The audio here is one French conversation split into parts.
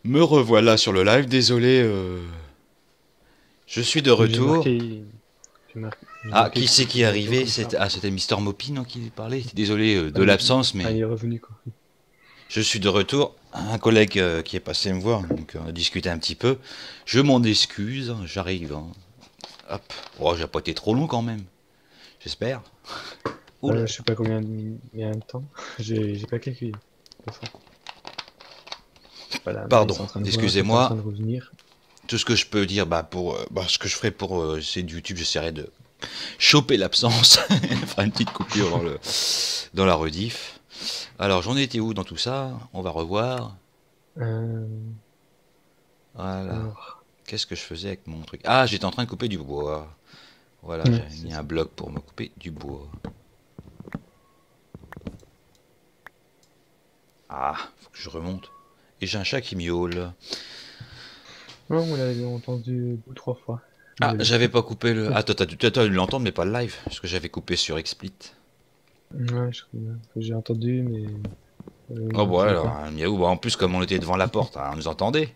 Me revoilà sur le live, désolé, je suis de J'ai retour. marqué, j'ai Ah, marqué qui que c'est qui est c'était bientôt arrivé? comme ça. C'était Mister Mopi, non, qui parlait? Désolé Ah, de l'absence, il mais est revenu quoi. je suis de retour. Un collègue qui est passé me voir, donc on a discuté un petit peu. Je m'en excuse, j'arrive, hein. Hop. Oh, j'ai pas été trop long quand même, j'espère. Oula. Je sais pas combien de temps. J'ai pas calculé. De toute façon. Voilà, là ils Pardon, sont en train de voir, t'es en train excusez-moi. de revenir. Tout ce que je peux dire, ce que je ferai pour c'est de YouTube, j'essaierai de choper l'absence, faire une petite coupure dans la rediff. Alors, j'en étais où dans tout ça? On va revoir. Euh, Voilà. alors, Qu'est-ce que je faisais avec mon truc? Ah, j'étais en train de couper du bois. Voilà, ouais, j'avais c'est mis un ça. bloc pour me couper du bois. Ah, faut que je remonte. Et j'ai un chat qui miaule. Non, on l'avait entendu 2 ou 3 fois. Ah, Désolé. j'avais pas coupé le... Ah, t'as dû l'entendre, mais pas le live. Parce que j'avais coupé sur XSplit. Ouais, j'ai entendu, mais Oh, je bon, savais alors, pas. un miaou. Bah, en plus, comme on était devant la porte, hein, on nous entendait.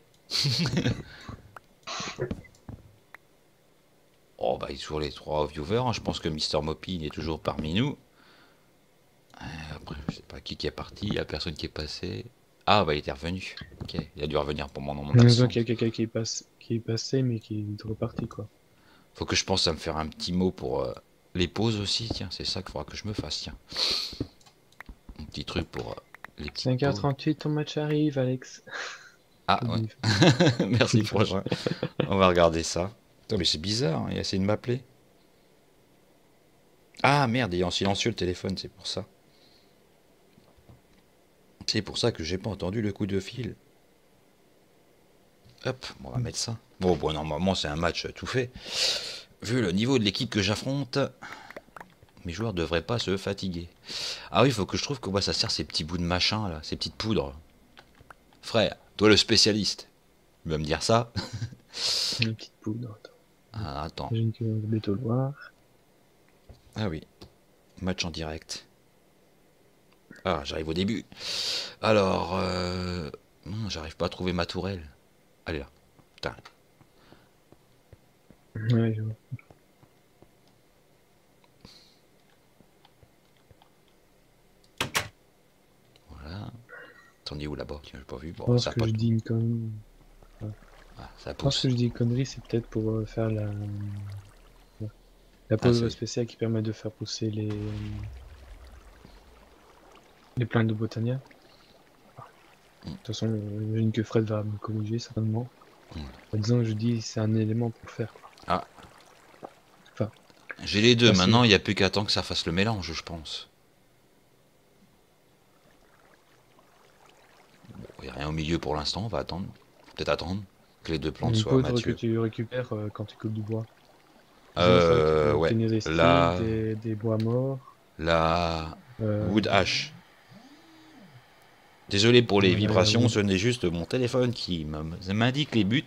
Oh, bah, il est toujours les trois viewers, hein. Je pense que Mister Moppy est toujours parmi nous. Après, je sais pas qui est parti, il y a personne qui est passé. Ah, bah, il était revenu. Ok, il a dû revenir pour mon On voit qu'il y absence. a quelqu'un qui est passé, mais qui est reparti quoi. Faut que je pense à me faire un petit mot pour les pauses aussi, tiens, c'est ça qu'il faudra que je me fasse, tiens. Un petit truc pour les petites pauses. 5h38, ton match arrive, Alex. Ah, Que ouais. dis- que Merci, dis-je. prochain. On va regarder ça. Attends, mais c'est bizarre, hein, il a essayé de m'appeler. Ah, merde, il est en silencieux le téléphone, c'est pour ça. C'est pour ça que j'ai pas entendu le coup de fil. Hop, on va mettre ça. Bon, normalement, c'est un match tout fait. Vu le niveau de l'équipe que j'affronte, mes joueurs devraient pas se fatiguer. Ah oui, il faut que je trouve quoi ça sert ces petits bouts de machin là, ces petites poudres. Frère, toi le spécialiste, tu vas me dire ça? Une petite poudre. Ah, attends. J'imagine que le béton noir. Ah oui, match en direct. Ah, j'arrive au début. Alors, j'arrive pas à trouver ma tourelle. Allez là. Putain. Ouais, je vois. Voilà. T'en es où là-bas? Tiens, j'ai pas vu. Je Bon, pense ça a que pas je tout. dis une connerie. Ouais. Ah, ça Je pense que pousse. je dis une connerie, c'est peut-être pour faire la Ah, pause c'est. spéciale qui permet de faire pousser les plantes de Botania. De toute façon, j'imagine que Fred va me corriger certainement. En disant que je dis c'est un élément pour faire quoi. Ah, Enfin, j'ai les deux. Maintenant, facile. il n'y a plus qu'à attendre que ça fasse le mélange, je pense. Bon, il n'y a rien au milieu pour l'instant, on va attendre. Peut-être attendre que les deux plantes Une soient poudre que matures. tu récupères quand tu coupes du bois. Sinon, il faudrait que tu peux Ouais. obtenir des sticks, La, des bois morts. la Euh, Wood Ash. Désolé pour les voilà, vibrations, ce n'est juste mon téléphone qui m'indique les buts.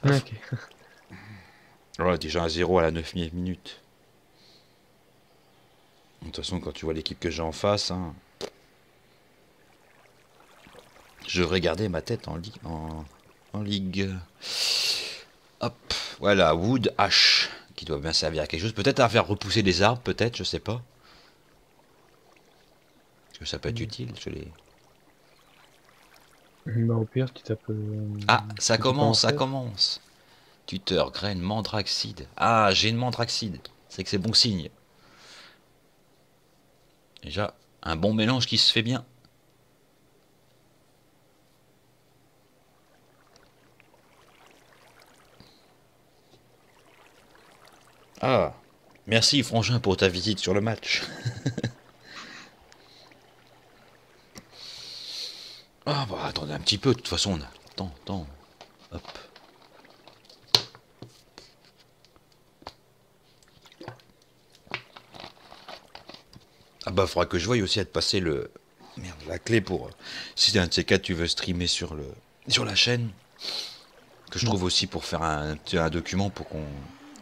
Ok. Voilà, déjà un 0 à la 9e minute. De toute façon, quand tu vois l'équipe que j'ai en face, hein, je devrais garder ma tête en ligue. Hop, voilà, Wood Ash, qui doit bien servir à quelque chose. Peut-être à faire repousser des arbres, peut-être, je sais pas. Parce que ça peut être utile, je les... Bah, au pire, tu tapes Ah, ce ça que tu peux en commence, ça faire. commence. Tuteur, graine, mandraxide. Ah, j'ai une mandraxide. C'est que c'est bon signe. Déjà, un bon mélange qui se fait bien. Ah, merci Frangin pour ta visite sur le match. Ah bah attendez un petit peu, de toute façon on a... Attends. Hop. Ah bah faudra que je voie aussi à te passer le... Merde, la clé pour... Si un de ces quatre tu veux streamer sur la chaîne. Que je Mm. trouve aussi pour faire un document pour qu'on...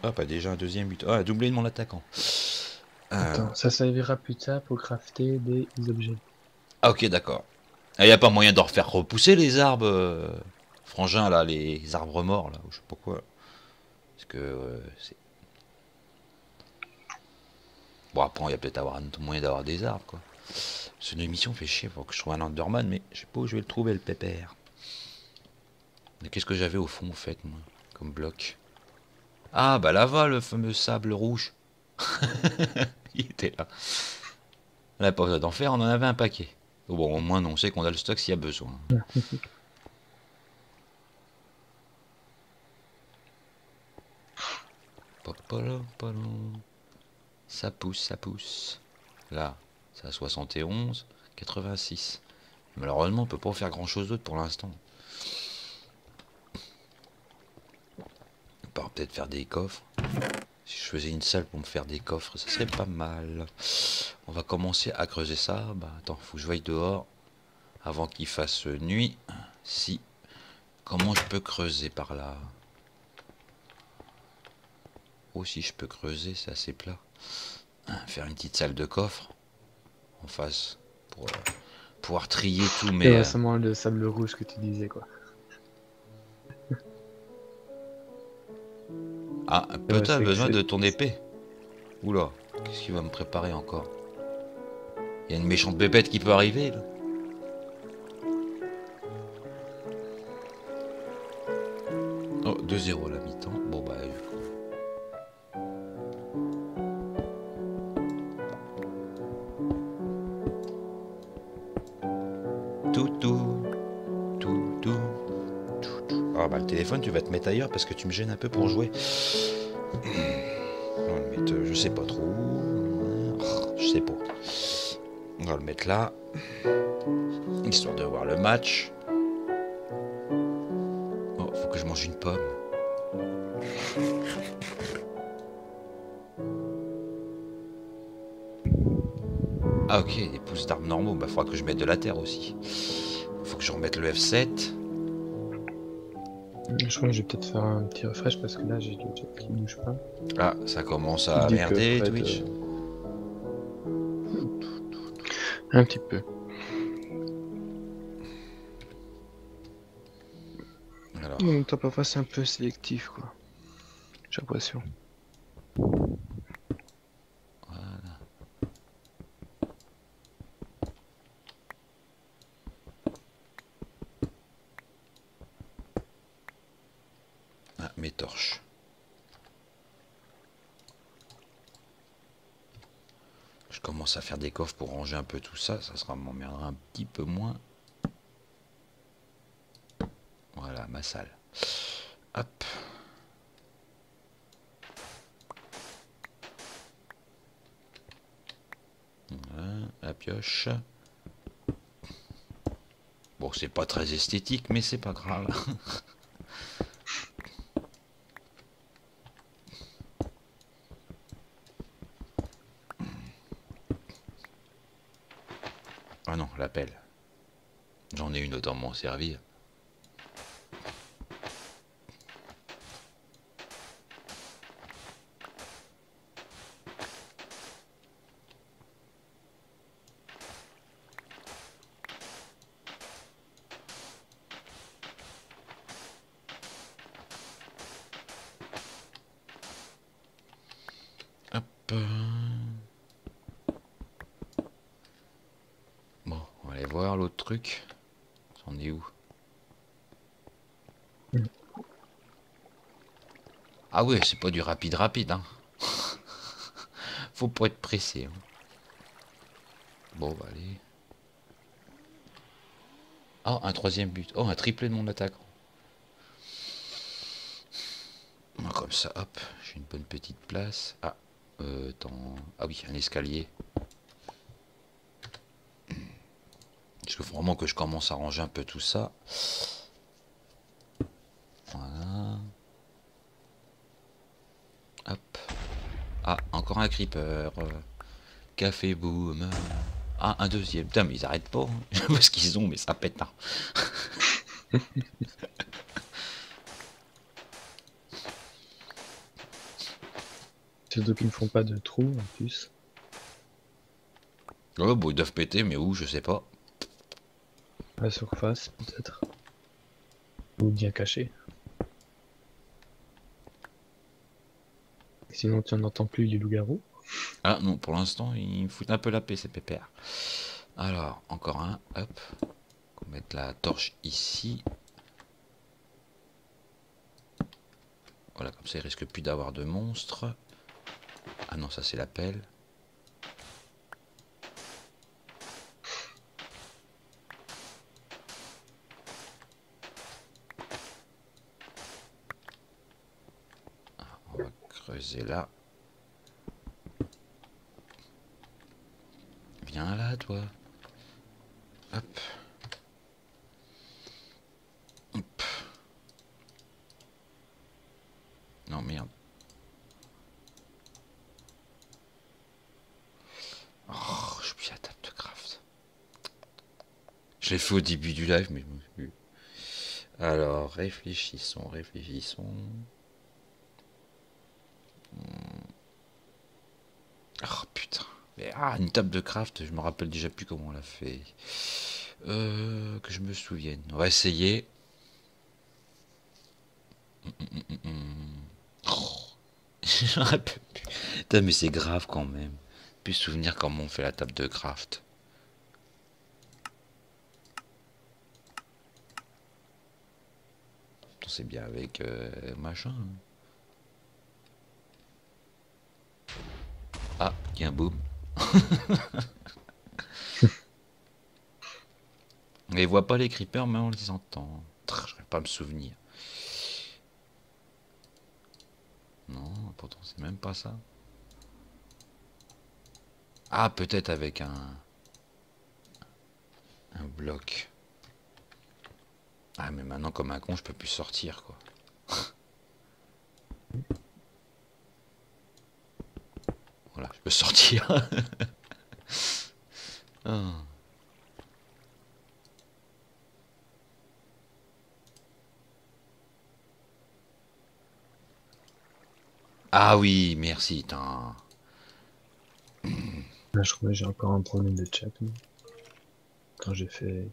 Ah pas déjà un deuxième but. Ah, doublé de mon attaquant. Attends, ça servira plus tard pour crafter des objets. Ah ok d'accord. Il n'y a pas moyen d'en refaire repousser les arbres, frangin, là, les arbres morts, là, ou je sais pas quoi. Parce que c'est... Bon, après, il y a peut-être un moyen d'avoir des arbres, quoi. Cette émission fait chier, faut que je trouve un Enderman, mais je sais pas où je vais le trouver, le pépère. Mais qu'est-ce que j'avais au fond, en fait, moi, comme bloc? Ah, bah là-bas, le fameux sable rouge. Il était là. On n'a pas besoin d'en faire, on en avait un paquet. Bon, au moins, on sait qu'on a le stock s'il y a besoin. Ça pousse, ça pousse. Là, c'est à 71, 86. Malheureusement, on peut pas faire grand chose d'autre pour l'instant. On peut peut-être faire des coffres. Si je faisais une salle pour me faire des coffres, ça serait pas mal. On va commencer à creuser ça. Bah attends, faut que je vaille dehors avant qu'il fasse nuit. Si. Comment je peux creuser par là? Oh, si je peux creuser, c'est assez plat. Faire une petite salle de coffre en face pour pouvoir trier tout. Mais c'est récemment le sable rouge que tu disais, quoi. ah, peut-être besoin de ton épée. Oula, qu'est-ce qu'il va me préparer encore? Il y a une méchante bébête qui peut arriver là. Oh, 2-0 la mi-temps. Bon bah. Ah bah le téléphone tu vas te mettre ailleurs parce que tu me gênes un peu pour jouer. On va le mettre, je sais pas trop. Je sais pas. On va le mettre là. Histoire de voir le match. Oh, faut que je mange une pomme. Ah ok, des pousses d'arbres normaux, bah faudra que je mette de la terre aussi. Faut que je remette le F7. Je crois que je vais peut-être faire un petit refresh parce que là j'ai le chat qui bouge pas. Ah, ça commence à merder Twitch. Un petit peu. Alors. Donc toi parfois c'est un peu sélectif quoi. J'ai l'impression. Voilà. Ah, mes torches. Je commence à faire des coffres pour ranger un peu tout ça. Ça sera m'emmerdera un petit peu moins. Voilà, ma salle. Hop. Voilà, la pioche. Bon, c'est pas très esthétique, mais c'est pas grave. Ah non, la pelle. J'en ai une, autant m'en servir. Hop. Bon, on va aller voir l'autre truc. C'en est où? Ah ouais, c'est pas du rapide, hein. Faut pas être pressé. Hein. Bon, bah allez. Oh, un troisième but. Oh, un triplé de mon attaquant. Comme ça, hop, j'ai une bonne petite place. Ah, attends. Ah oui, un escalier. Il faut vraiment que je commence à ranger un peu tout ça. Voilà. Hop. Ah, encore un creeper. Café boom. Ah, un deuxième. Putain, mais ils arrêtent pas. Hein. Je sais pas ce qu'ils ont, mais ça pète. Hein. Surtout qu'ils ne font pas de trous en plus. Oh, bon, ils doivent péter, mais où, je sais pas. À la surface, peut-être. Ou bien caché. Sinon, tu n'entends plus les loups-garous. Ah non, pour l'instant, ils me foutent un peu la paix, ces pépères. Alors, encore un, hop. On va mettre la torche ici. Voilà, comme ça, il risque plus d'avoir de monstres. Ah non, ça c'est la pelle. On va creuser là. Viens là, toi. Hop. Hop. Non, merde. Oh, je suis plus à la table de craft. Je l'ai fait au début du live, mais je me suis plus. Alors, réfléchissons, réfléchissons. Oh putain. Mais, une table de craft, je me rappelle déjà plus comment on l'a fait. Que je me souvienne. On va essayer. Oh. Je me rappelle plus. Putain, mais c'est grave quand même. Plus souvenir comment on fait la table de craft. C'est bien avec machin. Ah, il y a un boom. On voit pas les creepers, mais on les entend. Je vais pas me souvenir. Non, pourtant c'est même pas ça. Ah, peut-être avec un bloc. Ah, mais maintenant comme un con, je peux plus sortir quoi. Voilà, je peux sortir. Oh. Ah oui, merci. Là, je crois que j'ai encore un problème de chat. Quand j'ai fait.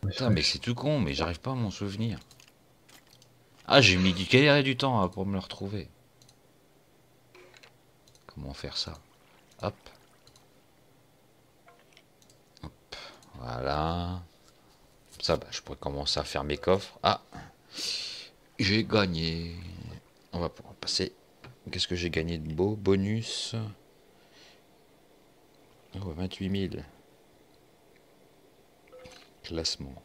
Putain, mais c'est tout con, mais j'arrive pas à m'en souvenir. Ah, j'ai mis du galère et du temps pour me le retrouver. Comment faire ça? Hop. Hop. Voilà. Ça, bah, je pourrais commencer à faire mes coffres. Ah, j'ai gagné. On va pouvoir passer. Qu'est-ce que j'ai gagné de beau? Bonus. Oh, 28 000. Classement.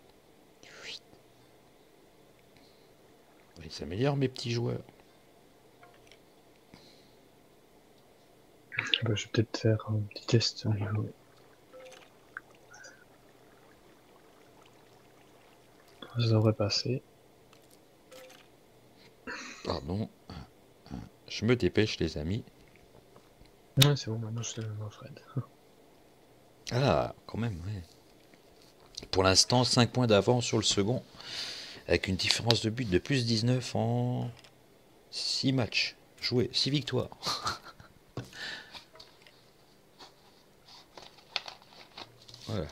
Ils s'améliorent mes petits joueurs. Bah, je vais peut-être faire un petit test au niveau. Ça devrait passer. Pardon. Je me dépêche, les amis. Ouais, c'est bon, maintenant je te le vois, Fred. Ah, quand même, ouais. Pour l'instant, 5 points d'avance sur le second. Avec une différence de but de plus 19 en 6 matchs joués, 6 victoires. Voilà.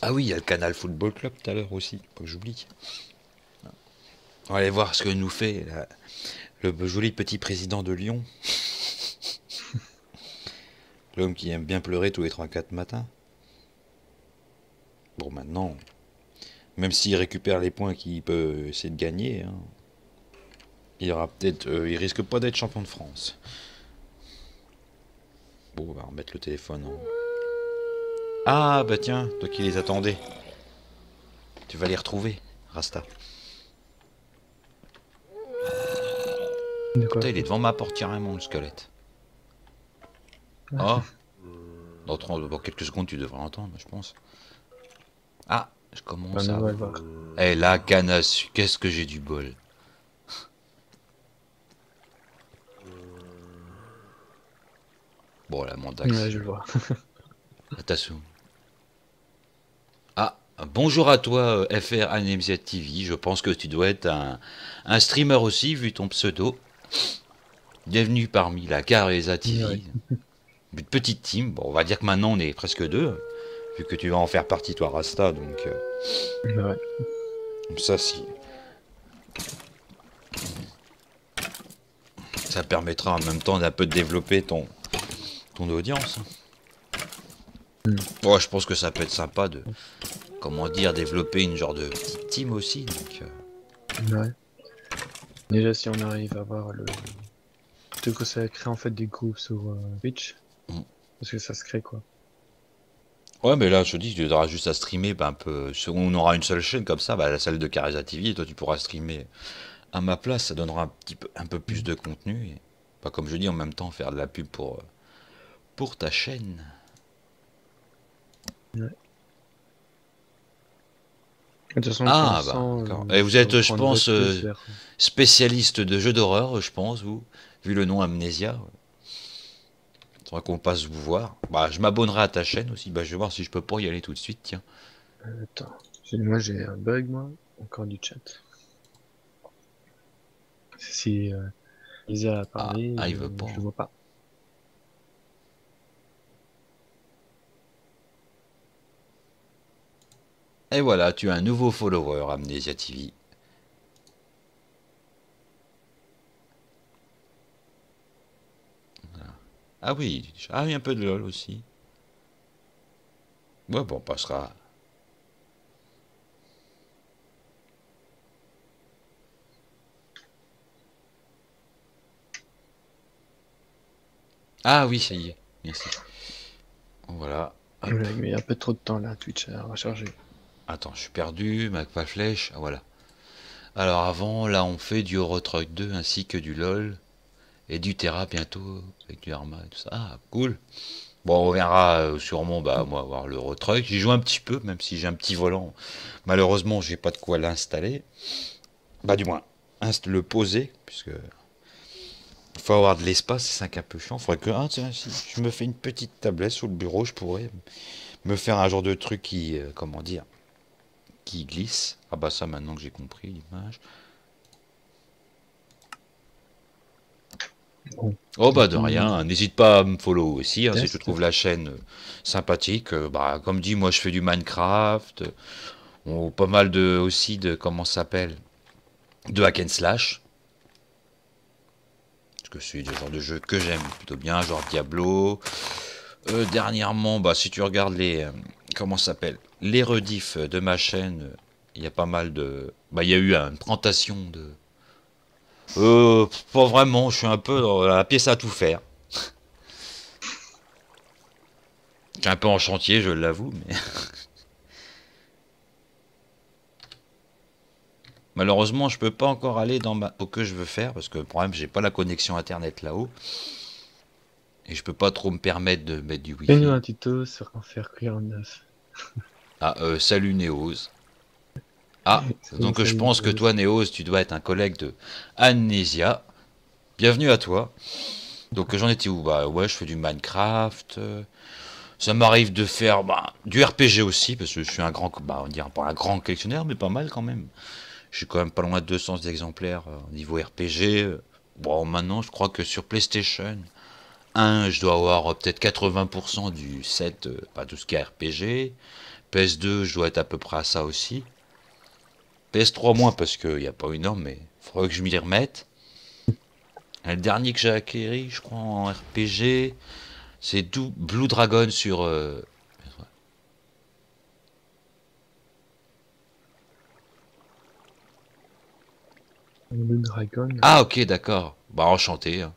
Ah oui, il y a le Canal Football Club tout à l'heure aussi, pas que j'oublie. On va aller voir ce que nous fait le joli petit président de Lyon. L'homme qui aime bien pleurer tous les 3-4 matins. Bon, maintenant, même s'il récupère les points qu'il peut essayer de gagner, hein, il risque pas d'être champion de France. Bon, on va remettre le téléphone en... Ah, bah tiens, toi qui les attendais. Tu vas les retrouver, Rasta. Putain, il est devant ma porte carrément, le squelette. Oh. Dans quelques secondes, tu devrais l'entendre, je pense. Ah, je commence à... Eh, la canne à sucre, qu'est-ce que j'ai du bol. Bon, la Mandax. Ouais, je le vois. Attention. Ah, bonjour à toi, FR ANMZ TV. Je pense que tu dois être un streamer aussi, vu ton pseudo. Bienvenue parmi la Caresa TV. Ouais. Une petite team. Bon, on va dire que maintenant on est presque deux. Vu que tu vas en faire partie, toi, Rasta. Donc, Ouais. ça, si. Ça permettra en même temps d'un peu de développer ton audience. Ouais, je pense que ça peut être sympa de, comment dire, développer une genre de petite team aussi. Donc, Ouais. Déjà, si on arrive à avoir le... Plutôt que ça crée en fait des groupes sur Twitch. Mm. Parce que ça se crée, quoi. ouais, mais là, je te dis, tu auras juste à streamer bah, un peu. On aura une seule chaîne comme ça, bah, la salle de Caresa TV, et toi, tu pourras streamer à ma place. Ça donnera un peu plus Mm. de contenu. Et, bah, comme je dis, en même temps, faire de la pub pour ta chaîne. Ouais. De toute façon, pour Ah, bah, l'instant, d'accord. Et vous ça êtes, je reprendrait pense, plus vers... spécialiste de jeux d'horreur, je pense, vous, vu le nom Amnesia. Il faudra qu'on passe vous voir. Bah, je m'abonnerai à ta chaîne aussi. Bah, je vais voir si je peux pas y aller tout de suite, tiens. Attends. Moi, j'ai un bug, moi. Encore du chat. Si Lisa a Ah, parlé, ah, il veut pas. je le vois pas. Et voilà, tu as un nouveau follower, Amnesia TV. Ah oui, un peu de LOL aussi. Ouais, bon, on passera. Ah oui, ça y est, merci. Voilà. Hop. Ouais, mais il y a un peu trop de temps là, Twitch à recharger. Attends, je suis perdu, ma flèche. Ah, voilà. Alors avant, là, on fait du Eurotruck 2 ainsi que du LOL. Et du Terra bientôt, avec du Arma et tout ça. Ah, cool. Bon, on verra sûrement, bah, moi, voir l'Eurotruck. J'y joue un petit peu, même si j'ai un petit volant. Malheureusement, j'ai pas de quoi l'installer. Bah, du moins, le poser, puisque il faut avoir de l'espace, c'est ça qui est un peu chiant. Faudrait que, tiens, si je me fais une petite tablette sous le bureau, je pourrais me faire un genre de truc qui, comment dire, qui glisse. Ah bah ça, maintenant que j'ai compris l'image. Bon. Oh bah de Puis, rien, n'hésite pas à me follow aussi, si tu test. trouves la chaîne sympathique. Bah comme dit, moi je fais du Minecraft, pas mal de aussi de comment ça s'appelle, de hack and slash. Parce que c'est le genre de jeu que j'aime plutôt bien, genre Diablo. Dernièrement, bah si tu regardes les comment ça s'appelle, les rediffs de ma chaîne, il y a pas mal de, bah il y a eu une présentation de, pas vraiment, je suis un peu dans la pièce à tout faire. Je suis un peu en chantier, je l'avoue, mais malheureusement, je peux pas encore aller dans au que je veux faire parce que le problème, j'ai pas la connexion internet là-haut et je peux pas trop me permettre de mettre du fais-nous wifi. un tuto sur en faire cuire en neuf. Ah, salut Néos. Ah, Salut, donc je salut, pense que Néos. toi, Néos, tu dois être un collègue de Amnesia. Bienvenue à toi. Donc j'en étais où? Bah ouais, je fais du Minecraft. Ça m'arrive de faire bah, du RPG aussi parce que je suis un grand, bah on dirait pas un grand collectionneur, mais pas mal quand même. Je suis quand même pas loin de 200 exemplaires au niveau RPG. Bon, maintenant, je crois que sur PlayStation 1, je dois avoir peut-être 80% du set, pas tout ce qui est RPG. PS2, je dois être à peu près à ça aussi. PS3 moins parce qu'il n'y a pas une norme, mais il faudrait que je m'y remette. Et le dernier que j'ai acquéri, je crois, en RPG, c'est Blue Dragon sur... Le dragon. Ah ok, d'accord. Bah enchanté. Hein.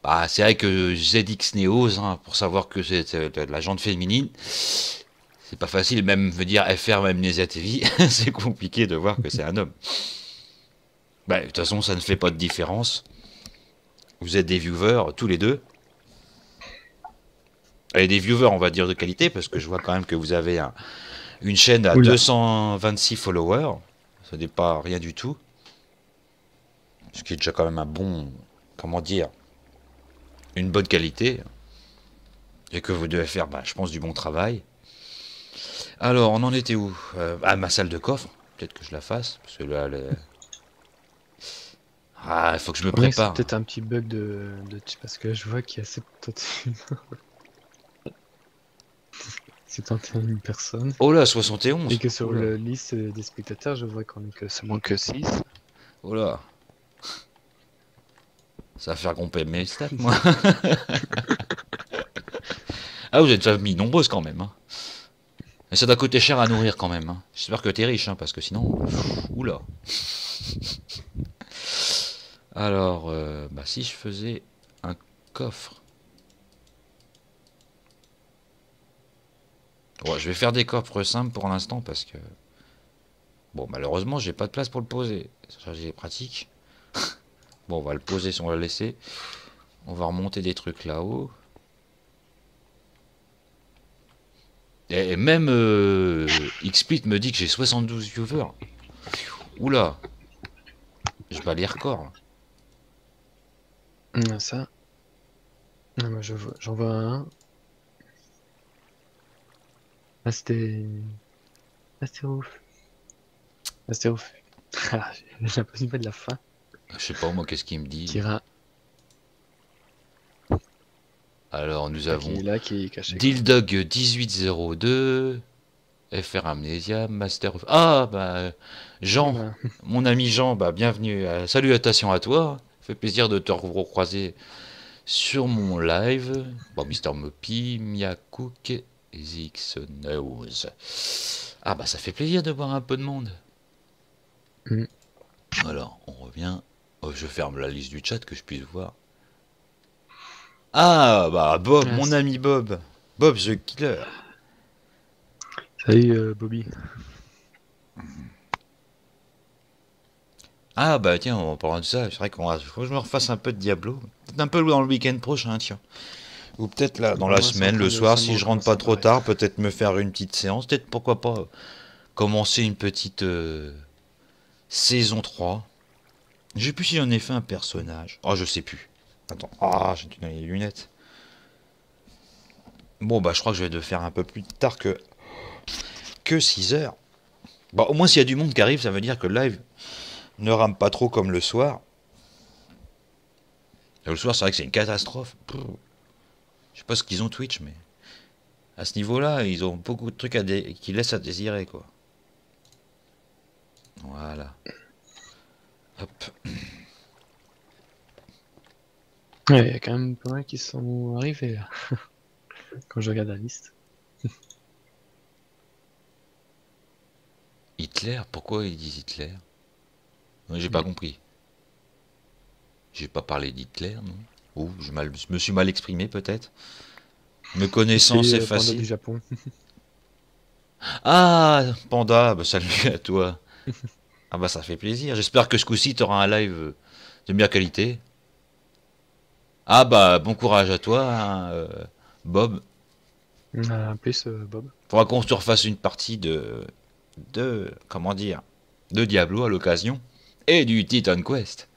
Bah, c'est vrai que ZX Neos, hein, pour savoir que c'est de la jante féminine, c'est pas facile, même veut dire FR même Amnesia TV, c'est compliqué de voir que c'est un homme. Bah, de toute façon, ça ne fait pas de différence. Vous êtes des viewers, tous les deux. Et des viewers, on va dire, de qualité, parce que je vois quand même que vous avez une chaîne à Oula. 226 followers. Ça n'est pas rien du tout. Ce qui est déjà quand même un bon, comment dire, une bonne qualité. Et que vous devez faire, bah, je pense, du bon travail. Alors, on en était où? Ma salle de coffre. Peut-être que je la fasse. Parce que là, Ah, il faut que je me Ouais, c'est prépare. peut-être un petit bug parce que je vois qu'il y a 71 personnes. Oh là, Et 71. que sur Oh là. la liste des spectateurs, je vois qu'on est que seulement que 6. Oh là. Ça va faire grimper mes stats, moi. Ah, vous êtes déjà mis nombreuses quand même. Hein. Et ça doit coûter cher à nourrir quand même. Hein. J'espère que t'es riche, hein, parce que sinon... Oula. Alors, bah, si je faisais un coffre... Ouais, je vais faire des coffres simples pour l'instant, parce que... Bon, malheureusement, j'ai pas de place pour le poser. Ça, c'est pratique. Bon, on va le poser si on va le laisser. On va remonter des trucs là-haut. Et même XSplit me dit que j'ai 72 viewers. Oula, je bats les records. Ça. Ah, moi, j'en vois un. Ah, c'était. Ah, c'était ouf. Ah, c'était ouf. Ah, j'ai l'impression pas de la fin. Je sais pas moi qu'est-ce qu'il me dit. Kira, Alors nous ah, qui avons est là, qui est caché, quoi. Dildog 1802, FR Amnesia, Master of... Ah bah Jean, Voilà. mon ami Jean, bah bienvenue, salutations à toi. Fait plaisir de te recroiser sur mon live. Bon, Mister Mopi, Miakouk, Zixnose. Ah bah ça fait plaisir de voir un peu de monde. Mm. Alors, on revient. Oh, je ferme la liste du chat que je puisse voir. Ah bah Bob, Ah, mon ami Bob. Bob the Killer. salut, Bobby. Ah bah tiens, en parlant de ça, c'est vrai faut que je me refasse un peu de Diablo. Peut-être un peu dans le week-end prochain, tiens. Ou peut-être là, dans Bah, la moi, c'est en semaine, train le de soir, si seulement je rentre commencer pas à trop apparaître. tard, peut-être me faire une petite séance. Peut-être, pourquoi pas, commencer une petite saison 3. Je sais plus si j'en ai fait un personnage. Oh, je sais plus. Attends. Ah, j'ai donné les lunettes. Bon, bah, je crois que je vais le faire un peu plus tard que 6 heures. Bah, au moins, s'il y a du monde qui arrive, ça veut dire que le live ne rame pas trop comme le soir. Et le soir, c'est vrai que c'est une catastrophe. Je sais pas ce qu'ils ont Twitch, mais à ce niveau-là, ils ont beaucoup de trucs qui laissent à désirer, quoi. Voilà. Hop. Ouais, il y a quand même pas mal qui sont arrivés, là, quand je regarde la liste. Hitler, pourquoi ils disent Hitler? J'ai pas Mm. compris. J'ai pas parlé d'Hitler, non? Ou je me suis mal exprimé, peut-être. Me connaissant, C'est c'est Panda du facile. Japon. Ah, Panda, bah salut à toi. Ah bah ça fait plaisir. J'espère que ce coup-ci, t'auras un live de meilleure qualité. Ah bah bon courage à toi, hein, Bob. Plus Bob. Faudra qu'on se refasse une partie comment dire, de Diablo à l'occasion. Et du Titan Quest.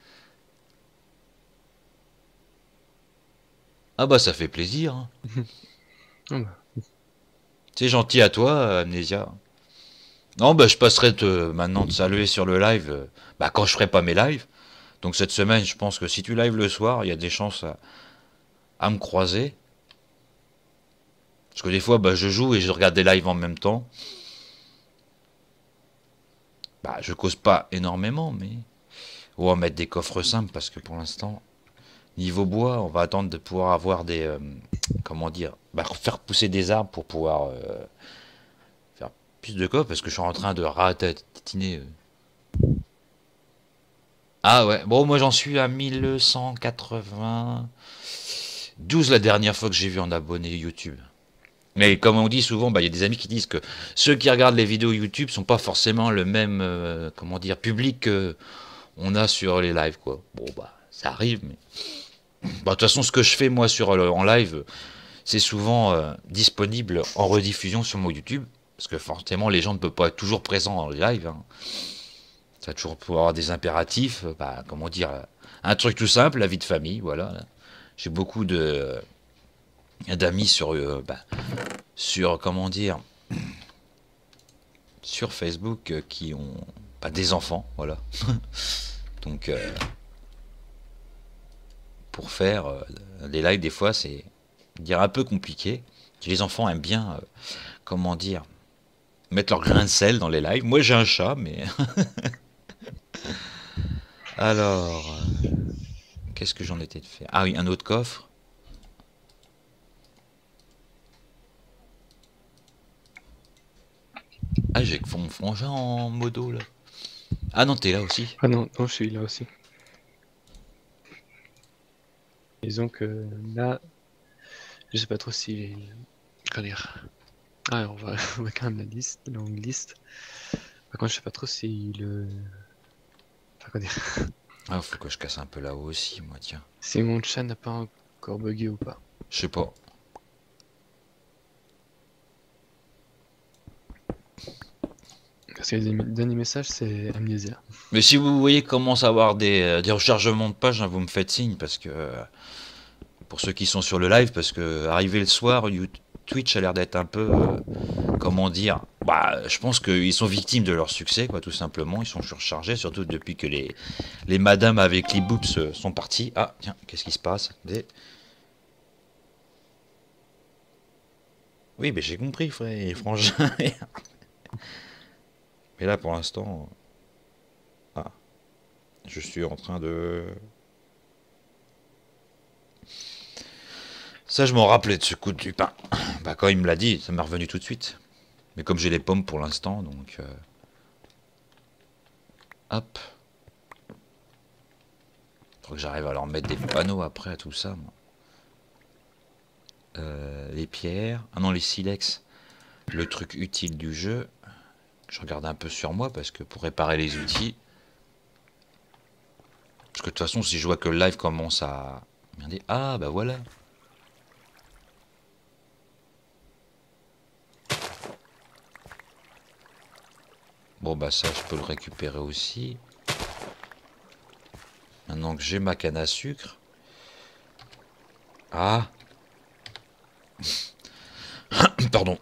Ah bah ça fait plaisir. Hein. Ah bah, C'est gentil à toi, Amnesia. Non, bah je passerai maintenant te saluer sur le live, bah quand je ferai pas mes lives. Donc cette semaine, je pense que si tu lives le soir, il y a des chances à me croiser. Parce que des fois, bah, je joue et je regarde des lives en même temps. Bah, je cause pas énormément, mais... On va mettre des coffres simples, parce que pour l'instant, niveau bois, on va attendre de pouvoir avoir des... comment dire, bah, faire pousser des arbres pour pouvoir faire plus de coffres, parce que je suis en train de ratatiner. Ah ouais, bon, moi j'en suis à 1192 la dernière fois que j'ai vu en abonné YouTube. Mais comme on dit souvent, bah, y a des amis qui disent que ceux qui regardent les vidéos YouTube sont pas forcément le même, comment dire, public que on a sur les lives, quoi. Bon, bah, ça arrive, mais... Bah, de toute façon, ce que je fais, moi, en live, c'est souvent disponible en rediffusion sur mon YouTube, parce que forcément, les gens ne peuvent pas être toujours présents dans les lives. Hein. Ça va toujours pouvoir avoir des impératifs, bah, comment dire, un truc tout simple, la vie de famille, voilà. J'ai beaucoup d'amis sur, comment dire, sur Facebook qui ont des enfants, voilà. Donc pour faire des lives, des fois, c'est dire un peu compliqué. Les enfants aiment bien, comment dire, mettre leur grain de sel dans les lives. Moi, j'ai un chat, mais... Alors, qu'est-ce que j'en étais de faire? Ah oui, un autre coffre. Ah, j'ai que mon frangin en modo, là. Ah non, t'es là aussi. Ah non, non, je suis là aussi. Disons que là, je sais pas trop si... Comment dire? Ah, on va quand même la longue liste. Par contre, je sais pas trop si le... Enfin, comment dire? Ah, faut que je casse un peu là-haut aussi, moi, tiens. Si mon chat n'a pas encore bugué ou pas. Je sais pas. Parce que le dernier message, c'est Amnesia. Mais si vous voyez commence à avoir des rechargements de pages, hein, vous me faites signe, parce que... pour ceux qui sont sur le live, parce que arrivé le soir, Twitch a l'air d'être un peu... comment dire, bah, je pense qu'ils sont victimes de leur succès, quoi, tout simplement. Ils sont surchargés, surtout depuis que les madames avec les boobs sont partis. Ah, tiens, qu'est-ce qui se passe? Oui, mais j'ai compris, frère, frangin. Mais là, pour l'instant... Ah, je suis en train de... Ça, je m'en rappelais de ce coup du pain. Bah, quand il me l'a dit, ça m'est revenu tout de suite. Mais comme j'ai les pommes pour l'instant, donc... hop. Faut que j'arrive à leur mettre des panneaux après, tout ça, moi. Les pierres. Ah non, les silex. Le truc utile du jeu. Je regarde un peu sur moi, parce que pour réparer les outils... Parce que de toute façon, si je vois que le live commence à... Ah, bah voilà. Bon, bah ça, je peux le récupérer aussi. Maintenant que j'ai ma canne à sucre. Ah. Pardon.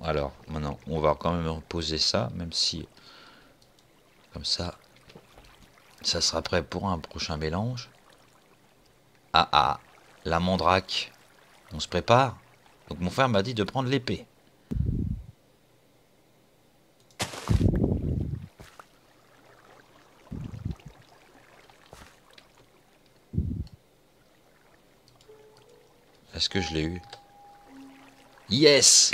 Alors, maintenant, on va quand même poser ça, même si... Comme ça, ça sera prêt pour un prochain mélange. Ah, ah. La mandrake. On se prépare. Donc mon frère m'a dit de prendre l'épée. Est-ce que je l'ai eu? Yes!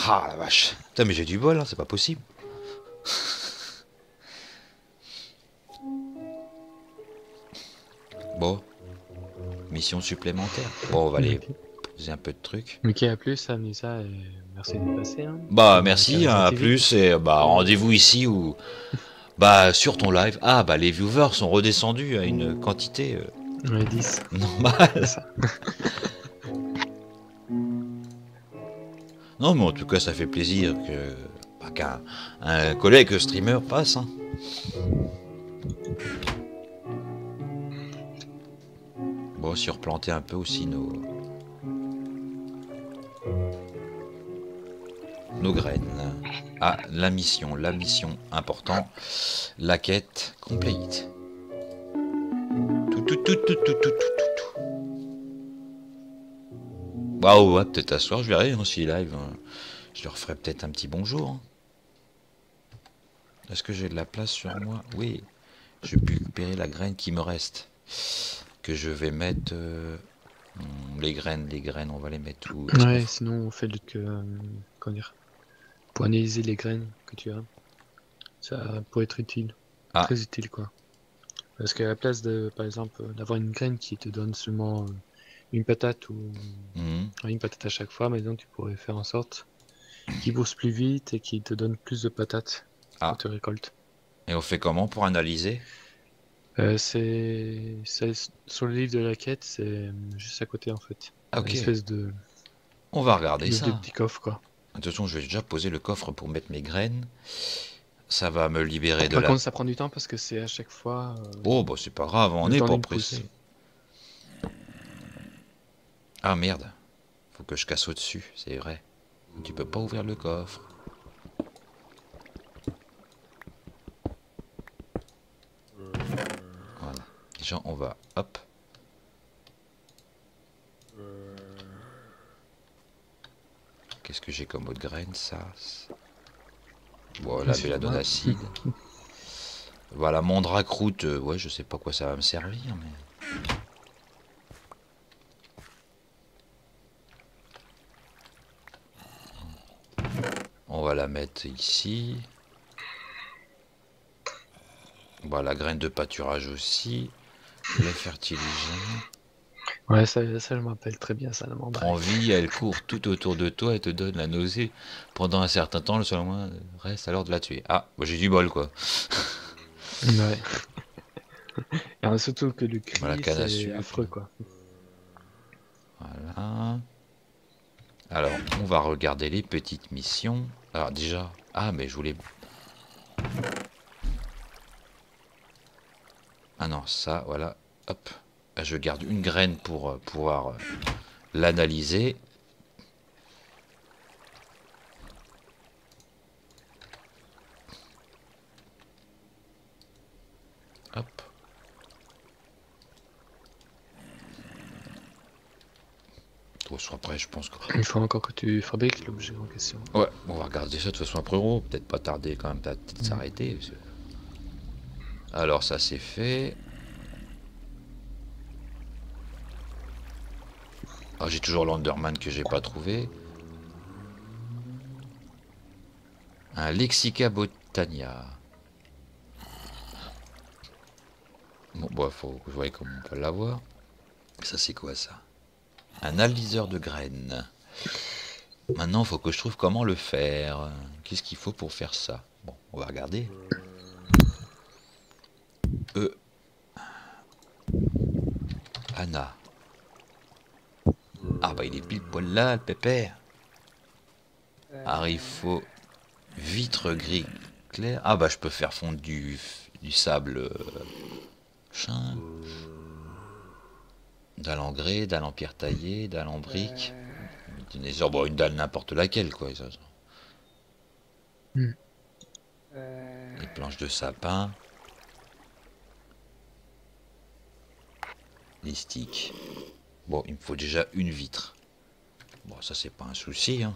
Ah la vache. Putain, mais j'ai du bol, hein, c'est pas possible. Bon. Mission supplémentaire. Bon, on va aller Ok. poser un peu de trucs. Ok, à plus, Amnesia, et merci d'être passé. Hein. Bah Dans merci, hein, Kazaza à TV. plus et bah rendez-vous ici ou bah sur ton live. Ah bah les viewers sont redescendus à une quantité Ouais, 10. C'est normale. ça. Non mais en tout cas ça fait plaisir que bah, qu'un un collègue streamer passe. Hein. Bon, aussi replanter un peu aussi nos graines. Ah, la mission important. La quête complete. Tout. Bah ouais, peut-être à soir, je verrai hein, si live. Hein. Je leur ferai peut-être un petit bonjour. Hein. Est-ce que j'ai de la place sur moi? Oui. Je vais récupérer la graine qui me reste. Que je vais mettre... les graines, on va les mettre où? Ouais, sinon on fait comment dire, pour analyser les graines que tu as. Ça pourrait être utile. Ah, Très utile, quoi. Parce qu'à la place de, par exemple, d'avoir une graine qui te donne seulement une patate ou une patate à chaque fois, mais donc tu pourrais faire en sorte qu'il pousse plus vite et qu'il te donne plus de patates quand tu récoltes. Et on fait comment pour analyser? Sur le livre de la quête, c'est juste à côté en fait. Ah, Une ok. espèce de, On va regarder de ça. petit coffre, quoi. De toute façon, je vais déjà poser le coffre pour mettre mes graines. Ça va me libérer de Par la... contre, ça prend du temps parce que c'est à chaque fois Oh, bah c'est pas grave, on le n'est temps pas d'une pousse. pressé. Ah merde. Faut que je casse au-dessus, c'est vrai. Tu peux pas ouvrir le coffre. Voilà. Déjà, on va... Hop. qu'est-ce que j'ai comme autre graine, ça? Bon, la belladone acide. Voilà, mandrake-route, ouais, je sais pas quoi ça va me servir, mais... On va la mettre ici. Voilà, la graine de pâturage aussi. Le fertilisant. Ouais, ça je m'appelle très bien, ça, la mandrake. Prends vie, elle court tout autour de toi et te donne la nausée. Pendant un certain temps, le seul moyen reste alors de la tuer. Ah, bah, j'ai du bol, quoi. Ouais. Et surtout que le cri, Voilà, canne à c'est sucre. affreux, quoi. Voilà. Alors, on va regarder les petites missions. Alors déjà... Ah, mais je voulais... Ah non, ça, voilà. Hop. Je garde une graine pour pouvoir l'analyser. Hop. De toute façon, après, je pense que... Il faut encore que tu fabriques l'objet en question. Ouais, on va regarder ça de toute façon après. Peut-être pas tarder quand même, peut-être s'arrêter. Alors, ça c'est fait. Ah, j'ai toujours l'Enderman que j'ai pas trouvé. Un Lexica Botania. Bon, bah, faut que je voie comment on peut l'avoir. Ça, c'est quoi ça? Un analyseur de graines. Maintenant, il faut que je trouve comment le faire. Qu'est-ce qu'il faut pour faire ça? Bon, on va regarder. Anna. Ah, bah, il est pile poil là, le pépère. Alors, il faut vitre gris clair. Ah, bah, je peux faire fondre du sable. Chien. Dalle en grès, dalle en pierre taillée, dalle en brique. Bon, une dalle n'importe laquelle, quoi. Ça. Les planches de sapin. Les sticks. Bon, il me faut déjà une vitre. Bon, ça, c'est pas un souci, hein.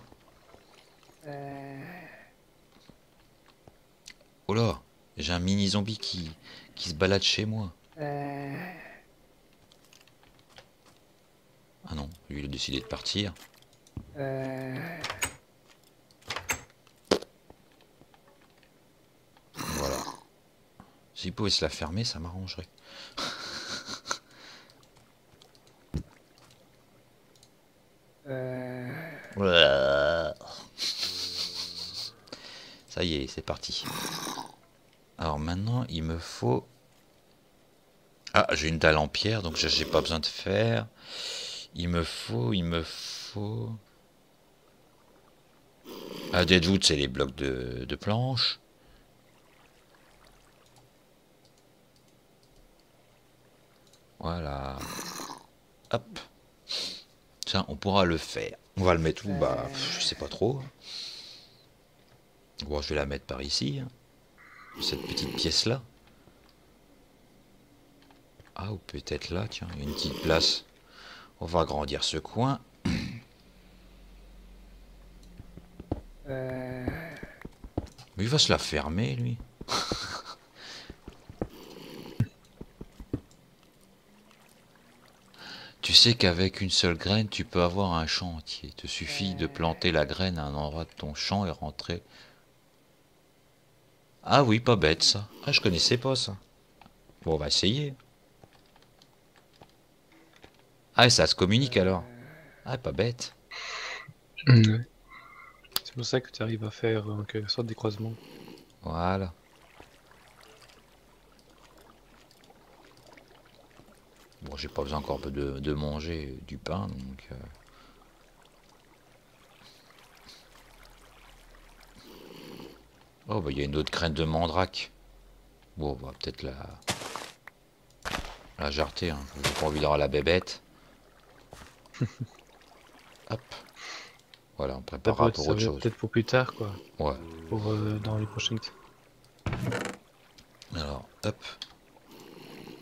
Oh là, j'ai un mini zombie qui se balade chez moi. Ah non, lui, il a décidé de partir. Voilà. S'il pouvait se la fermer, ça m'arrangerait. Ça y est, c'est parti. Alors maintenant, il me faut... Ah, j'ai une dalle en pierre, donc j'ai pas besoin de fer. Il me faut... Ah, Deadwood, c'est les blocs de planches. Voilà. Hop. Ça, on pourra le faire. On va le mettre où? Bah, je sais pas trop. Bon, je vais la mettre par ici. Hein. Cette petite pièce-là. Ah, ou peut-être là, tiens, il y a une petite place. On va agrandir ce coin. Mais il va se la fermer, lui. Tu sais qu'avec une seule graine, tu peux avoir un champ entier. Il te suffit de planter la graine à un endroit de ton champ et rentrer. Ah oui, pas bête ça. Ah, je connaissais pas ça. Bon, on va essayer. Ah, et ça se communique alors. Ah, pas bête. Ouais. C'est pour ça que tu arrives à faire en quelque sorte des croisements. Voilà. Bon, j'ai pas besoin encore de manger du pain, donc... Oh, bah, il y a une autre graine de mandrake. Bon, on va peut-être la jarter, hein. J'ai pas envie d'avoir la bébête. Hop. Voilà, on préparera pour autre chose. Peut-être pour plus tard, quoi. Ouais. Pour dans les prochaines... Alors, hop.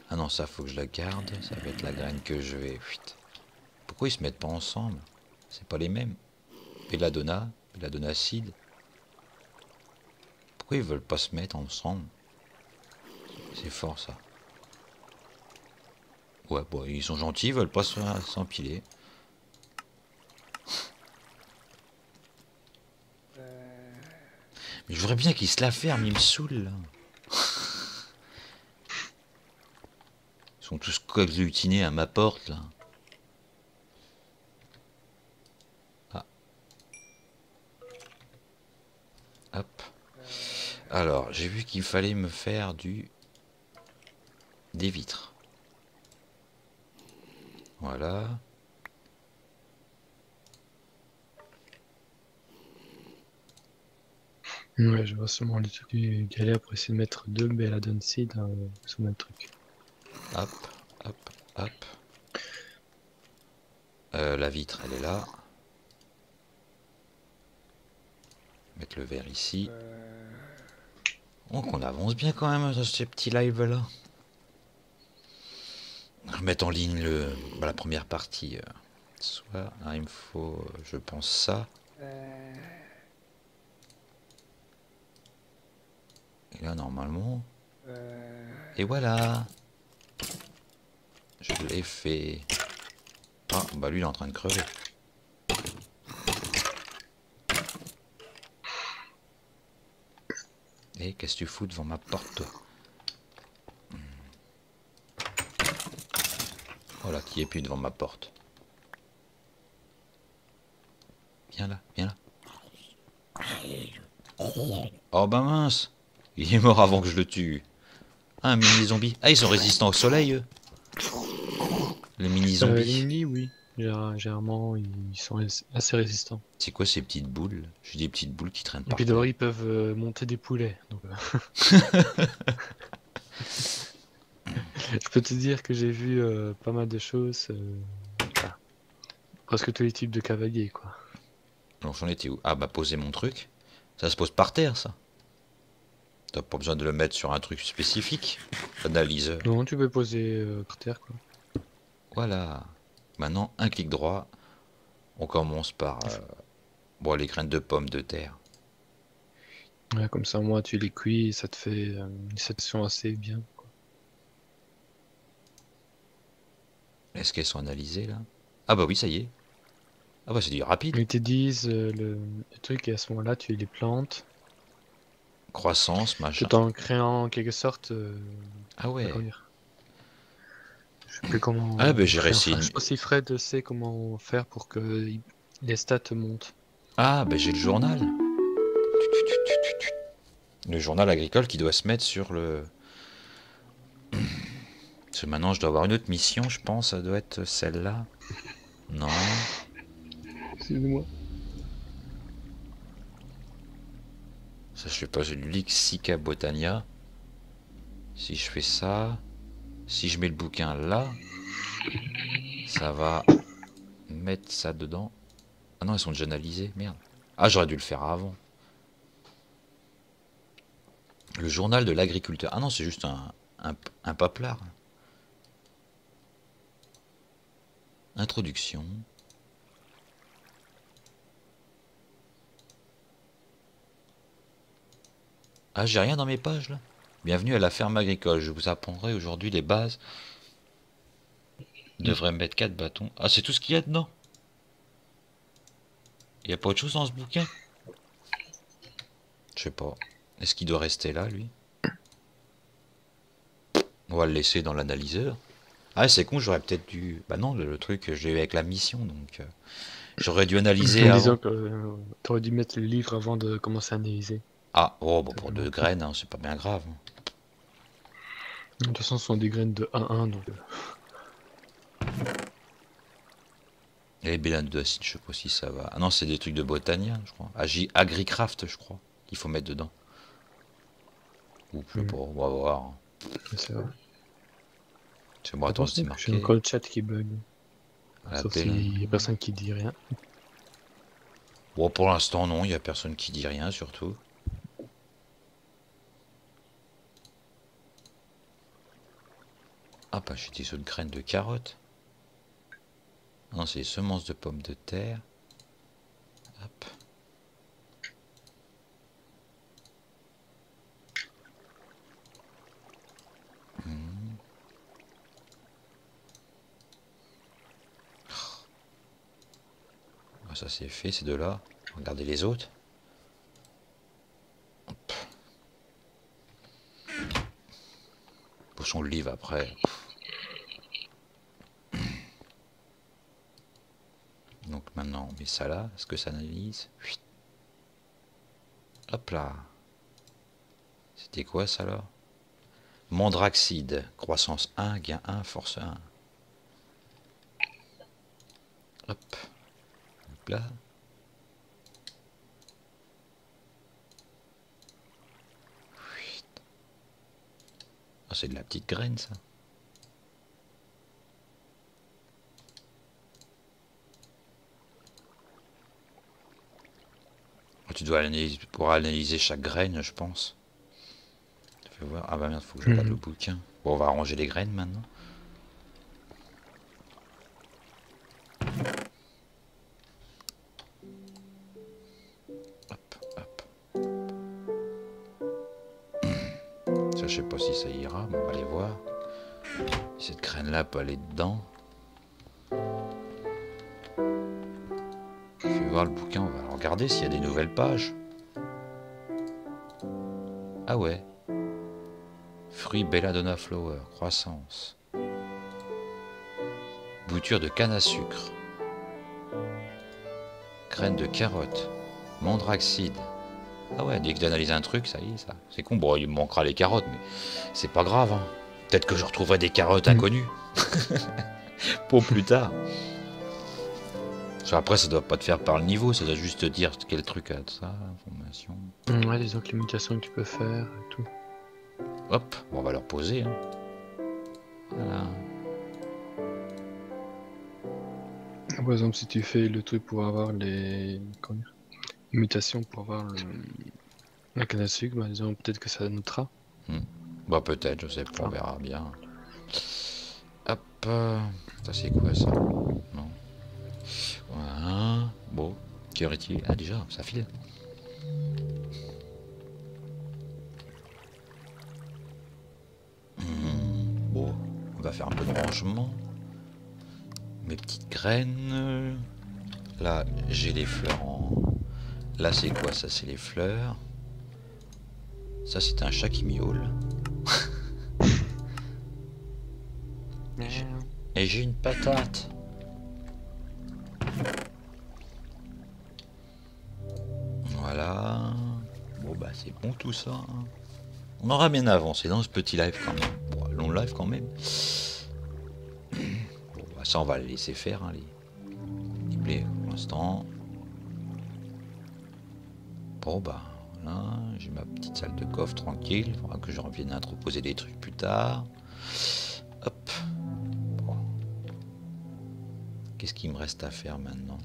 Ah non, ça faut que je la garde. Ça va être la graine que je vais... Pourquoi ils se mettent pas ensemble? C'est pas les mêmes. Belladonna, Belladonna acide. Pourquoi ils veulent pas se mettre ensemble? C'est fort ça. Ouais, bon, ils sont gentils, ils veulent pas s'empiler. Mais je voudrais bien qu'ils se la ferment, ils me saoulent là. Ils sont tous coaglutinés à ma porte là. Ah. Hop. Alors, j'ai vu qu'il fallait me faire des vitres. Voilà. Ouais, je vois sûrement les trucs du galère pour essayer de mettre 2 Belladonna Seed sur le même truc. Hop, hop, hop. La vitre, elle est là. Mettre le verre ici. Donc on avance bien quand même dans ces petits lives là. Remettre en ligne la première partie. Soit, il me faut, je pense ça. Et là normalement. Et voilà. Je l'ai fait. Ah, bah lui il est en train de crever. Et qu'est-ce que tu fous devant ma porte toi? Voilà, qui est plus devant ma porte. Viens là, viens là. Oh bah mince. Il est mort avant que je le tue. Ah, un mini zombie. Ah, ils sont résistants au soleil eux. Les mini Les zombies. mini, oui. Généralement, ils sont assez résistants. C'est quoi ces petites boules? J'ai des petites boules qui traînent Et par puis terre. d'abord, ils peuvent monter des poulets. Donc, je peux te dire que j'ai vu pas mal de choses. Enfin, presque tous les types de cavaliers, quoi. Alors j'en étais où? Ah bah poser mon truc. Ça se pose par terre ça. T'as pas besoin de le mettre sur un truc spécifique. Analyseur. Non, tu peux poser par terre, quoi. Voilà. Maintenant, un clic droit. On commence par bon, les graines de pommes de terre. Ouais, comme ça, moi, tu les cuis et ça te fait une section assez bien, quoi. Est-ce qu'elles sont analysées là? Ah bah oui, ça y est. Ah bah c'est du rapide. Ils te disent le truc et à ce moment-là, tu les plantes. Croissance, machin. Tout en créant en quelque sorte. Ah Comment ouais. dire? Je sais plus Ah comment bah on j'ai fait. réussi Enfin, je une... sais pas si Fred sait comment faire pour que les stats montent. Ah bah j'ai le journal. Le journal agricole qui doit se mettre sur le... Parce que maintenant je dois avoir une autre mission, je pense. Ça doit être celle-là. Non. Excuse-moi. Ça je sais pas, j'ai du Lexica Botania. Si je fais ça... Si je mets le bouquin là... Ça va mettre ça dedans. Ah non, ils sont déjà analysés, merde. Ah, j'aurais dû le faire avant. Le journal de l'agriculteur. Ah non, c'est juste un paplard. Introduction. Ah, j'ai rien dans mes pages là. Bienvenue à la ferme agricole. Je vous apprendrai aujourd'hui les bases. Je devrais mettre 4 bâtons. Ah, c'est tout ce qu'il y a dedans. Il n'y a pas autre chose dans ce bouquin? Je sais pas. Est-ce qu'il doit rester là, lui? On va le laisser dans l'analyseur. Ah, c'est con, j'aurais peut-être dû... Bah non, le truc, j'ai eu avec la mission, donc... j'aurais dû analyser En avant. disant que t'aurais dû mettre le livre avant de commencer à analyser. Ah, oh, bon, pour Simplement. 2 graines, hein, c'est pas bien grave. De toute façon, ce sont des graines de 1-1, donc. Et les bélanes d'acide, je sais pas si ça va. Ah non, c'est des trucs de Botania, je crois. Agricraft, je crois, qu'il faut mettre dedans. Ou je sais pas, on va voir. C'est vrai. C'est bon, attends, c'est Attention, j'ai marqué. encore le chat qui bug. La Sauf bélane. s'il y a personne qui dit rien. Bon, pour l'instant, non, il y a personne qui dit rien, surtout. Ah, bah, j'ai des autres graines de carottes. Ah non, c'est les semences de pommes de terre. Hop. Ça c'est fait, ces deux-là. Regardez les autres. Hop. Potion de livre après. Donc maintenant on met ça là. Est-ce que ça analyse? Hop là. C'était quoi ça là? Mandraxide. Croissance 1, gain 1, force 1. Hop. Hop là. Oh, c'est de la petite graine ça. Tu dois analyser, pour analyser chaque graine, je pense. Fais voir. Ah bah merde, faut que je regarde le bouquin. Bon, on va ranger les graines maintenant. Hop, hop. Ça, je sais pas si ça ira, mais on va aller voir. Cette graine-là peut aller dedans. Fais voir le bouquin, on va regarder s'il y a des nouvelles pages. Ah ouais. Fruit Belladonna Flower, croissance. Bouture de canne à sucre. Graines de carotte. Mandraxide. Ah ouais, dès que j'analyse un truc, ça y est, ça. C'est con, bon, il me manquera les carottes, mais c'est pas grave. Hein. Peut-être que je retrouverai des carottes inconnues. Pour plus tard. Après, ça doit pas te faire par le niveau, ça doit juste te dire quel truc a ça, information. Ouais, les autres limitations que tu peux faire et tout. Hop, bon, on va leur poser. Hein. Voilà. Par exemple, si tu fais le truc pour avoir les mutations, pour avoir la canne à sucre, bah, disons, peut-être que ça notera. Bah peut-être, je sais pas, on verra bien. Hop, ça c'est quoi ça? Non. Voilà, bon, quelle heure. Ah déjà, ça file. Bon, on va faire un peu de rangement. Mes petites graines. Là, j'ai les fleurs en... Là, c'est quoi ça? C'est les fleurs. Ça, c'est un chat qui miaule. Et j'ai une patate. Voilà. Bon, bah, c'est bon tout ça. Hein. On aura bien avancé dans ce petit live quand même. Bon, long live quand même. Bon, bah, ça, on va les laisser faire, hein, les blés pour l'instant. Bon, bah, voilà. J'ai ma petite salle de coffre tranquille. Il faudra que je revienne à entreposer des trucs plus tard. Hop. Bon. Qu'est-ce qu'il me reste à faire maintenant?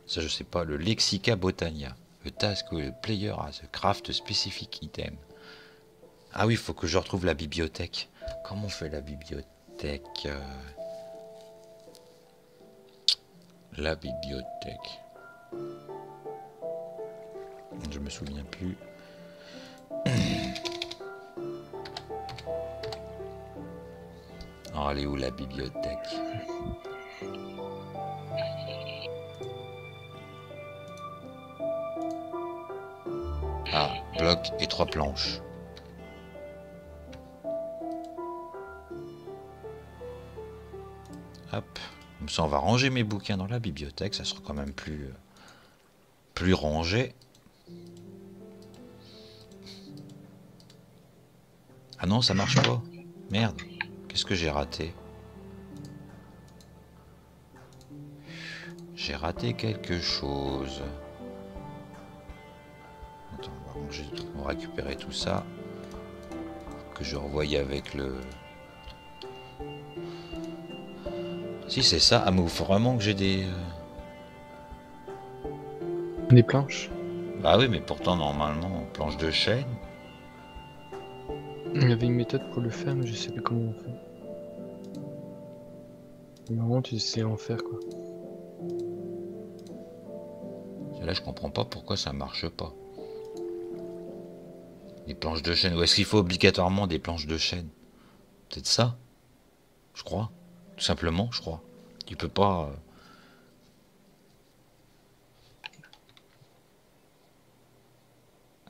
Ça, je sais pas. Le Lexica Botania. Le task où le player has a craft specific item. Ah oui, il faut que je retrouve la bibliothèque. Comment on fait la bibliothèque? La bibliothèque. Je me souviens plus. Oh, elle est où la bibliothèque? Ah, bloc et 3 planches. Hop. Comme ça, on va ranger mes bouquins dans la bibliothèque. Ça sera quand même plus rangé. Ah non, ça marche pas. Merde. Qu'est-ce que j'ai raté? J'ai raté quelque chose. Attends, on va récupérer tout ça. Que je revoie avec le... Si c'est ça, ah mais il faut vraiment que j'ai des... Des planches? Bah oui, mais pourtant normalement, planche de chêne. Il y avait une méthode pour le faire, mais je sais plus comment on fait. Normalement, tu sais en faire quoi. Là, je comprends pas pourquoi ça marche pas. Les planches de chaîne. Ou est-ce qu'il faut obligatoirement des planches de chaîne? Peut-être ça. Je crois. Tout simplement, je crois. Tu peux pas...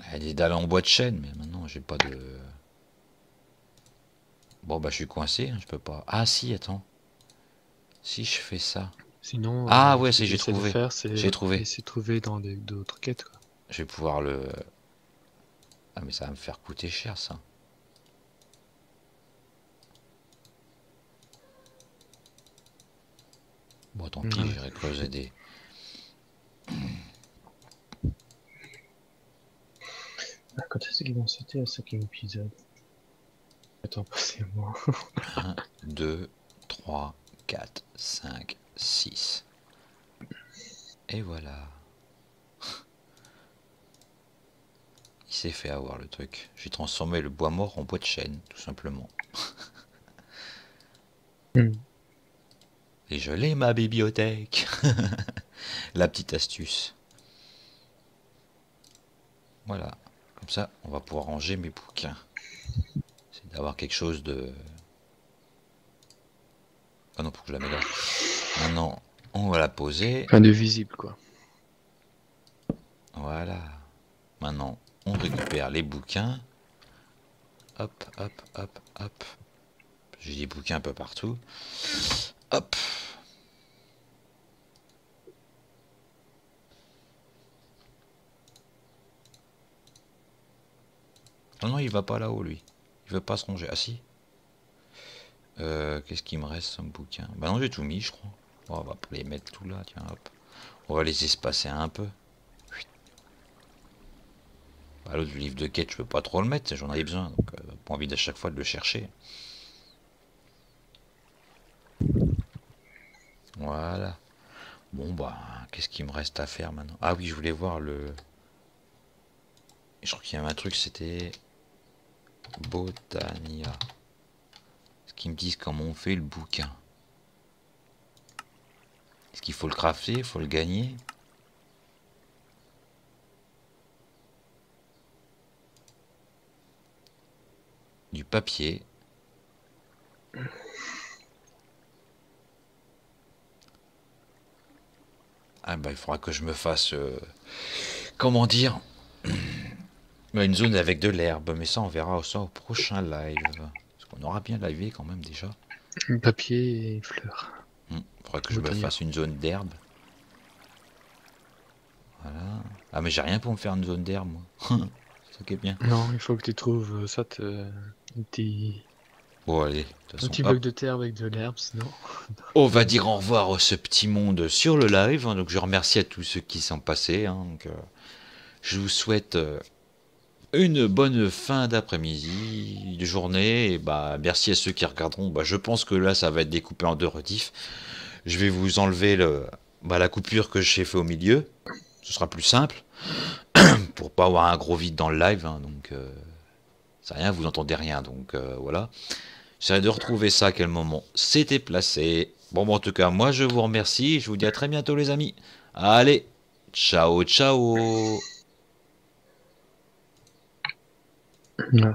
Il y a des dalles en bois de chêne, mais maintenant, j'ai pas de... Bon, bah, je suis coincé, hein, je peux pas... Ah, si, attends. Si je fais ça... Sinon, Ah, ouais, ce que j'ai j'essaie de trouvé. faire, c'est J'ai trouvé. essayer de trouver dans d'autres quêtes, quoi. Je vais pouvoir le... Ah, mais ça va me faire coûter cher, ça. Bon, tant pis, j'irai creuser des... Quand est-ce qu'ils vont sauter à 5e épisode? Attends, passez-moi. 1, 2, 3, 4, 5, 6. Et voilà. Il s'est fait avoir le truc. J'ai transformé le bois mort en bois de chêne, tout simplement. Et je l'ai, ma bibliothèque. La petite astuce. Voilà. Comme ça, on va pouvoir ranger mes bouquins. C'est d'avoir quelque chose de... Ah non, pour que je la mette là. Maintenant, on va la poser. Enfin, de visible, quoi. Voilà. Maintenant, on récupère les bouquins. Hop, hop, hop, hop. J'ai des bouquins un peu partout. Hop. Non, non, il va pas là-haut, lui. Il veut pas se ranger. Ah si. Qu'est-ce qu'il me reste comme bouquin? Bah non, j'ai tout mis, je crois. Bon, on va pas les mettre tout là, tiens, hop. On va les espacer un peu. Bah, l'autre livre de quête, je peux pas trop le mettre, j'en avais besoin, donc pas envie d'à chaque fois de le chercher. Voilà. Bon bah, qu'est-ce qu'il me reste à faire maintenant? Ah oui, je voulais voir le... Je crois qu'il y avait un truc, c'était... Botania. Est-ce qu'ils me disent comment on fait le bouquin? Est-ce qu'il faut le crafter? Il faut le gagner? Du papier. Ah bah il faudra que je me fasse... comment dire? Une zone avec de l'herbe, mais ça on verra ça au prochain live. Parce qu'on aura bien livé quand même déjà. Papier et fleurs. Faudra que je me fasse une zone d'herbe. Voilà. Ah mais j'ai rien pour me faire une zone d'herbe moi. C'est ça qui est bien. Non, il faut que tu trouves ça, petit Bon allez, un petit bloc de terre avec de l'herbe, sinon... On va dire au revoir à ce petit monde sur le live. Donc je remercie à tous ceux qui sont passés. Donc, je vous souhaite une bonne fin d'après-midi, de journée. Et bah merci à ceux qui regarderont. Bah, je pense que là ça va être découpé en deux rediffs. Je vais vous enlever la coupure que j'ai fait au milieu. Ce sera plus simple. Pour pas avoir un gros vide dans le live. Donc c'est rien, vous n'entendez rien. Donc voilà. J'essaierai de retrouver ça à quel moment c'était placé. Bon, en tout cas, moi je vous remercie. Je vous dis à très bientôt les amis. Allez, ciao, ciao. Ouais.